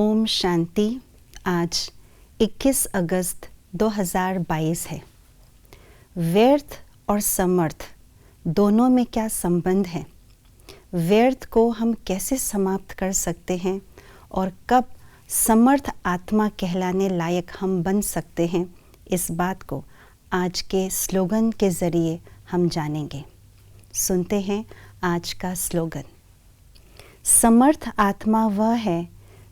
ओम शांति। आज 21 अगस्त 2022 है। व्यर्थ और समर्थ दोनों में क्या संबंध है? व्यर्थ को हम कैसे समाप्त कर सकते हैं और कब समर्थ आत्मा कहलाने लायक हम बन सकते हैं, इस बात को आज के स्लोगन के ज़रिए हम जानेंगे। सुनते हैं आज का स्लोगन। समर्थ आत्मा वह है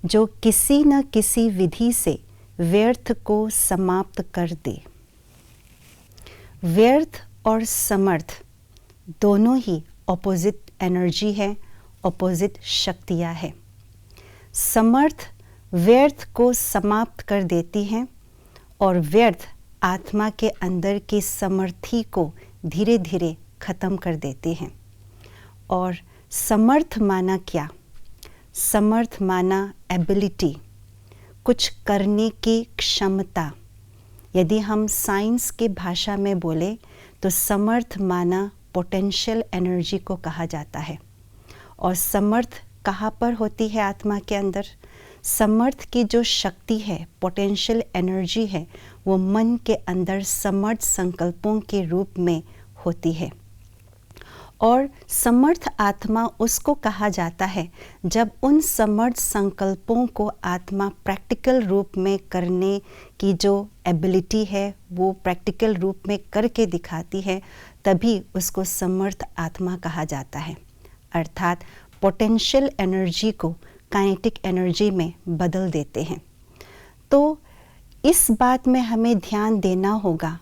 जो किसी न किसी विधि से व्यर्थ को समाप्त कर दे। व्यर्थ और समर्थ दोनों ही ऑपोजिट एनर्जी है, ऑपोजिट शक्तियाँ है। समर्थ व्यर्थ को समाप्त कर देती हैं और व्यर्थ आत्मा के अंदर की समर्थी को धीरे धीरे ख़त्म कर देते हैं। और समर्थ माना क्या? समर्थ माना एबिलिटी, कुछ करने की क्षमता। यदि हम साइंस की भाषा में बोले तो समर्थ माना पोटेंशियल एनर्जी को कहा जाता है। और समर्थ कहाँ पर होती है आत्मा के अंदर? समर्थ की जो शक्ति है, पोटेंशियल एनर्जी है, वो मन के अंदर समर्थ संकल्पों के रूप में होती है। और समर्थ आत्मा उसको कहा जाता है जब उन समर्थ संकल्पों को आत्मा प्रैक्टिकल रूप में करने की जो एबिलिटी है वो प्रैक्टिकल रूप में करके दिखाती है, तभी उसको समर्थ आत्मा कहा जाता है। अर्थात पोटेंशियल एनर्जी को काइनेटिक एनर्जी में बदल देते हैं। तो इस बात में हमें ध्यान देना होगा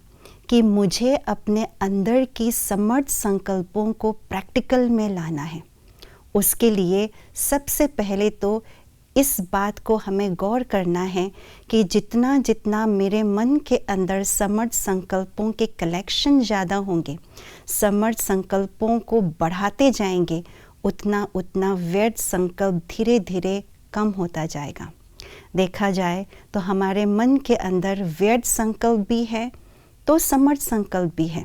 कि मुझे अपने अंदर की समर्थ संकल्पों को प्रैक्टिकल में लाना है। उसके लिए सबसे पहले तो इस बात को हमें गौर करना है कि जितना जितना मेरे मन के अंदर समर्थ संकल्पों के कलेक्शन ज़्यादा होंगे, समर्थ संकल्पों को बढ़ाते जाएंगे, उतना उतना व्यर्थ संकल्प धीरे धीरे कम होता जाएगा। देखा जाए तो हमारे मन के अंदर व्यर्थ संकल्प भी है तो समर्थ संकल्प भी है।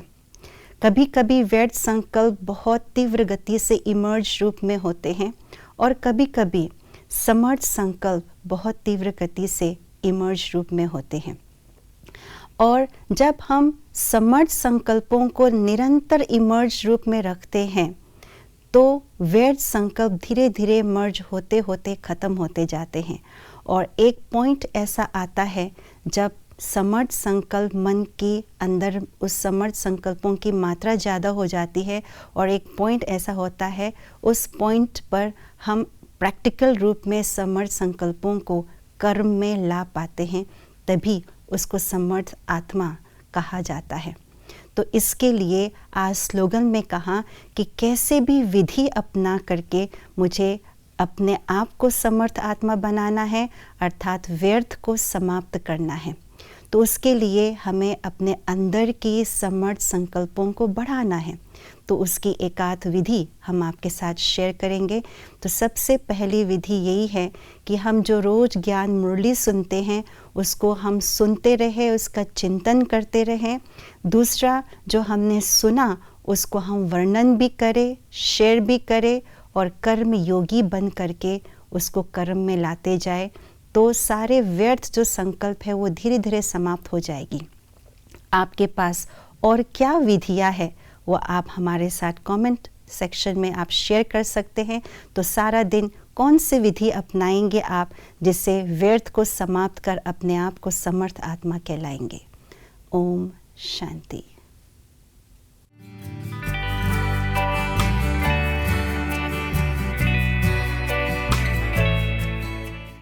कभी कभी व्यर्थ संकल्प बहुत तीव्र गति से इमर्ज रूप में होते हैं और कभी कभी समर्थ संकल्प बहुत तीव्र गति से इमर्ज रूप में होते हैं। और जब हम समर्थ संकल्पों को निरंतर इमर्ज रूप में रखते हैं तो व्यर्थ संकल्प धीरे धीरे मर्ज होते होते ख़त्म होते जाते हैं। और एक पॉइंट ऐसा आता है जब समर्थ संकल्प मन के अंदर उस समर्थ संकल्पों की मात्रा ज़्यादा हो जाती है और एक पॉइंट ऐसा होता है, उस पॉइंट पर हम प्रैक्टिकल रूप में समर्थ संकल्पों को कर्म में ला पाते हैं, तभी उसको समर्थ आत्मा कहा जाता है। तो इसके लिए आज स्लोगन में कहा कि कैसे भी विधि अपना करके मुझे अपने आप को समर्थ आत्मा बनाना है, अर्थात व्यर्थ को समाप्त करना है। तो उसके लिए हमें अपने अंदर की समर्थ संकल्पों को बढ़ाना है। तो उसकी एकाध विधि हम आपके साथ शेयर करेंगे। तो सबसे पहली विधि यही है कि हम जो रोज़ ज्ञान मुरली सुनते हैं उसको हम सुनते रहें, उसका चिंतन करते रहें। दूसरा, जो हमने सुना उसको हम वर्णन भी करें, शेयर भी करें और कर्म योगी बन करके उसको कर्म में लाते जाए, तो सारे व्यर्थ जो संकल्प है वो धीरे धीरे समाप्त हो जाएगी। आपके पास और क्या विधियाँ है वो आप हमारे साथ कमेंट सेक्शन में आप शेयर कर सकते हैं। तो सारा दिन कौन सी विधि अपनाएंगे आप जिससे व्यर्थ को समाप्त कर अपने आप को समर्थ आत्मा कहलाएंगे। ओम शांति।